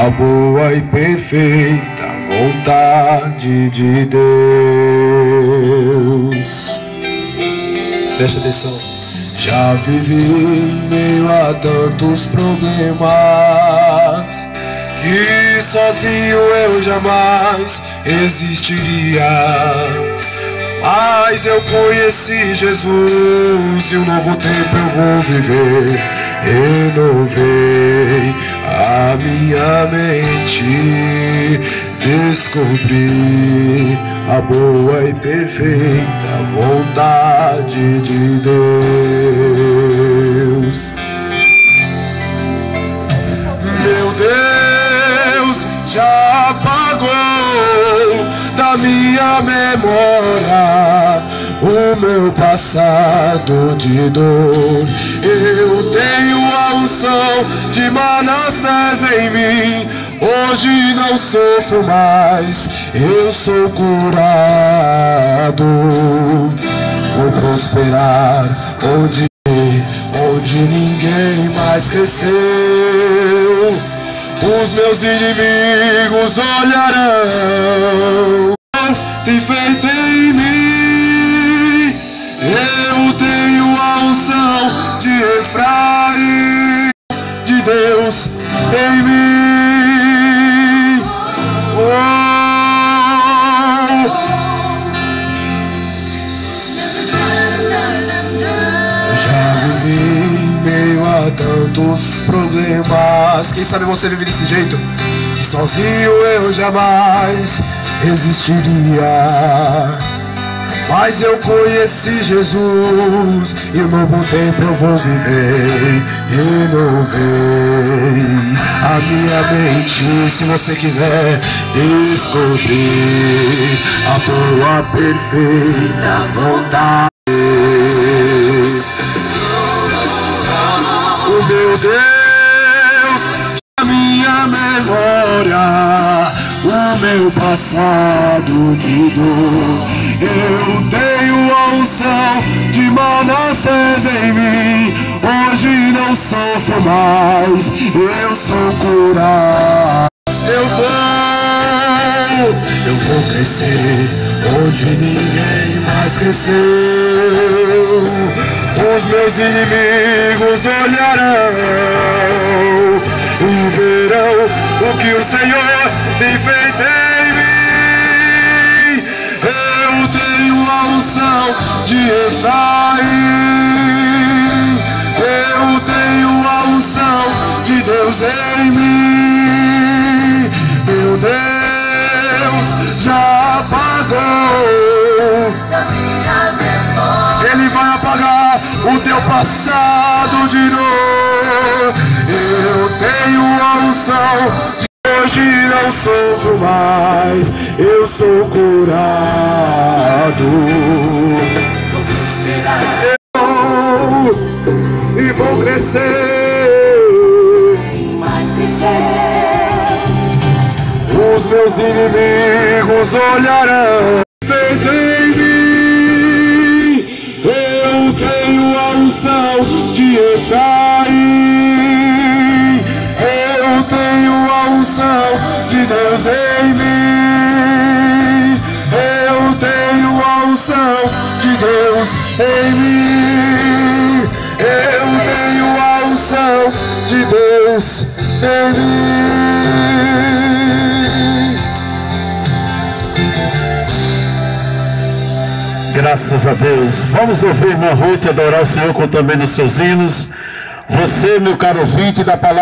a boa e perfeita vontade de Deus. Preste atenção. Já vivi em meio a tantos problemas que sozinho eu jamais existiria. Mas eu conheci Jesus e um novo tempo eu vou viver. Renovei a minha mente, descobri a boa e perfeita vontade de Deus. Meu Deus já apagou da minha memória o meu passado de dor. Eu tenho a unção de Manassés em mim. Hoje não sofro mais, eu sou curado. Vou prosperar onde ninguém mais cresceu. Os meus inimigos olharão. Tem feito em mim. Eu tenho a unção de Efraim, de Deus em mim. Oh. Já vivi em meio a tantos problemas. Quem sabe você vive desse jeito? Que sozinho eu jamais existiria. Mas eu conheci Jesus e um novo tempo eu vou viver. Renovei a minha mente. Se você quiser descobrir a tua perfeita vontade, o meu Deus, a minha memória, o meu passado de dor. Eu tenho a unção de Manassés em mim. Hoje não sofro mais, eu sou curado. Eu vou crescer onde ninguém mais cresceu. Os meus inimigos olharão e verão o que o Senhor tem feito em mim. Eu tenho a unção de Efraim. Eu tenho a unção de Deus em mim. Meu Deus já apagou. Ele vai apagar o teu passado de dor. Eu tenho a unção de hoje não sofro mais, eu sou curado. Vou prosperar e vou crescer, mais crescer. Os meus inimigos olharão feito em mim. Eu tenho a unção de Efraim. Eu tenho a unção de Deus em mim. Eu tenho a unção de Deus em mim. Eu tenho a unção de Deus em mim. Graças a Deus. Vamos ouvir, irmã Ruth, adorar o Senhor com também nos seus hinos. Você, meu caro ouvinte da palavra.